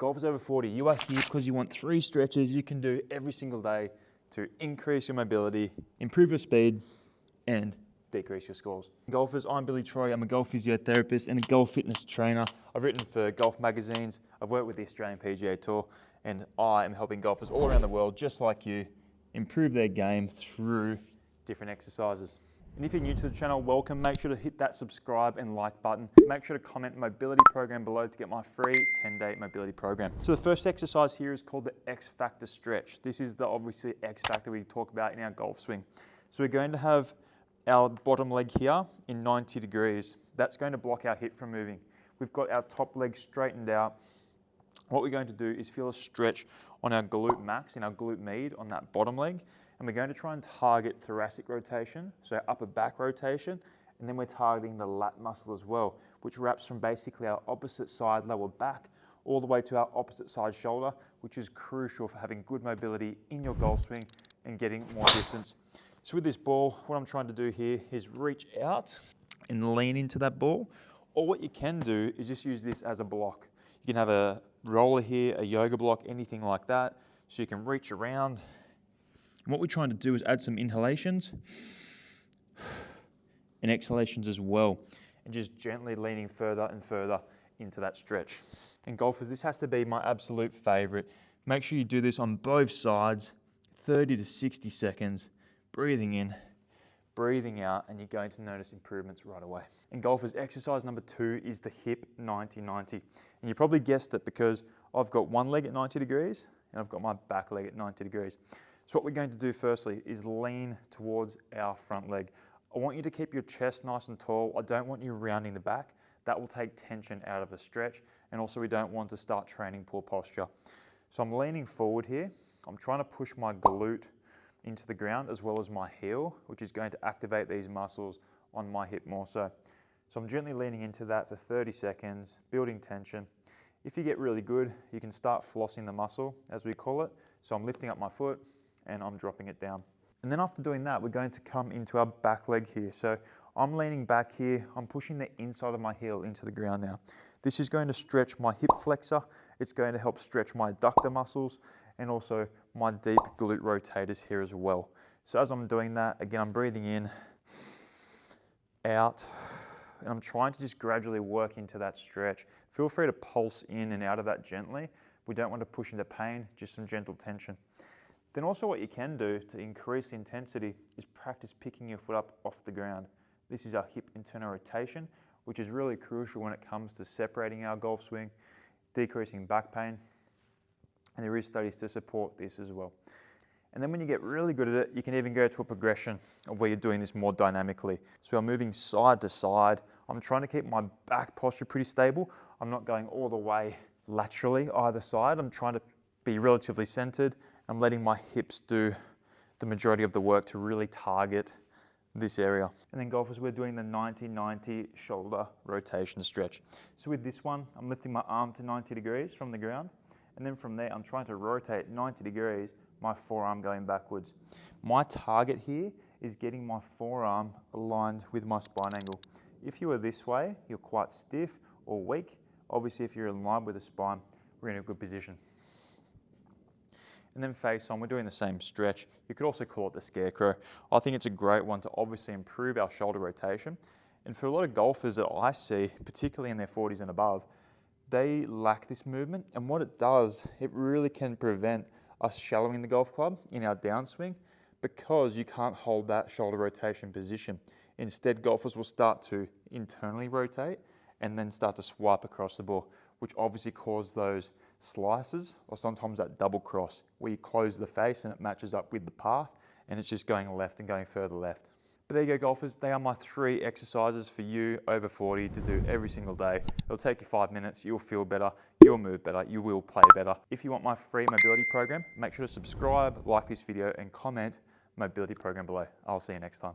Golfers over 40, you are here because you want 3 stretches you can do every single day to increase your mobility, improve your speed, and decrease your scores. Golfers, I'm Billy Troy. I'm a golf physiotherapist and a golf fitness trainer. I've written for golf magazines. I've worked with the Australian PGA Tour, and I am helping golfers all around the world, just like you, improve their game through different exercises. And if you're new to the channel, welcome. Make sure to hit that subscribe and like button. Make sure to comment mobility program below to get my free 10-day mobility program. So the first exercise here is called the X Factor stretch. This is the obviously X Factor we talk about in our golf swing. So we're going to have our bottom leg here in 90 degrees. That's going to block our hip from moving. We've got our top leg straightened out. What we're going to do is feel a stretch on our glute max, in our glute med on that bottom leg. And we're going to try and target thoracic rotation, so upper back rotation, and then we're targeting the lat muscle as well, which wraps from basically our opposite side lower back all the way to our opposite side shoulder, which is crucial for having good mobility in your golf swing and getting more distance. So with this ball, what I'm trying to do here is reach out and lean into that ball. Or what you can do is just use this as a block. You can have a roller here, a yoga block, anything like that, so you can reach around. And what we're trying to do is add some inhalations and exhalations as well, and just gently leaning further and further into that stretch. And golfers, this has to be my absolute favorite. Make sure you do this on both sides, 30 to 60 seconds, breathing in, breathing out, and you're going to notice improvements right away. And golfers, exercise number 2 is the hip 90-90. And you probably guessed it because I've got one leg at 90 degrees and I've got my back leg at 90 degrees. So what we're going to do firstly is lean towards our front leg. I want you to keep your chest nice and tall. I don't want you rounding the back. That will take tension out of the stretch. And also we don't want to start training poor posture. So I'm leaning forward here. I'm trying to push my glute into the ground as well as my heel, which is going to activate these muscles on my hip more so. So I'm gently leaning into that for 30 seconds, building tension. If you get really good, you can start flossing the muscle, as we call it. So I'm lifting up my foot and I'm dropping it down. And then after doing that, we're going to come into our back leg here. So I'm leaning back here. I'm pushing the inside of my heel into the ground now. This is going to stretch my hip flexor. It's going to help stretch my adductor muscles and also my deep glute rotators here as well. So as I'm doing that, again, I'm breathing in, out, and I'm trying to just gradually work into that stretch. Feel free to pulse in and out of that gently. We don't want to push into pain, just some gentle tension. Then also what you can do to increase the intensity is practice picking your foot up off the ground. This is our hip internal rotation, which is really crucial when it comes to separating our golf swing, decreasing back pain, and there is studies to support this as well. And then when you get really good at it, you can even go to a progression of where you're doing this more dynamically. So I'm moving side to side. I'm trying to keep my back posture pretty stable. I'm not going all the way laterally either side. I'm trying to be relatively centered. I'm letting my hips do the majority of the work to really target this area. And then golfers, we're doing the 90-90 shoulder rotation stretch. So with this one, I'm lifting my arm to 90 degrees from the ground. And then from there, I'm trying to rotate 90 degrees, my forearm going backwards. My target here is getting my forearm aligned with my spine angle. If you are this way, you're quite stiff or weak. Obviously, if you're in line with the spine, we're in a good position. And then face on, we're doing the same stretch. You could also call it the scarecrow. I think it's a great one to obviously improve our shoulder rotation. And for a lot of golfers that I see, particularly in their 40s and above, they lack this movement. And what it does, it really can prevent us shallowing the golf club in our downswing because you can't hold that shoulder rotation position. Instead, golfers will start to internally rotate and then start to swipe across the ball, which obviously cause those slices or sometimes that double cross where you close the face and it matches up with the path and it's just going left and going further left. But there you go, golfers. They are my 3 exercises for you over 40 to do every single day. It'll take you 5 minutes. You'll feel better. You'll move better. You will play better. If you want my free mobility program, make sure to subscribe, like this video, and comment mobility program below. I'll see you next time.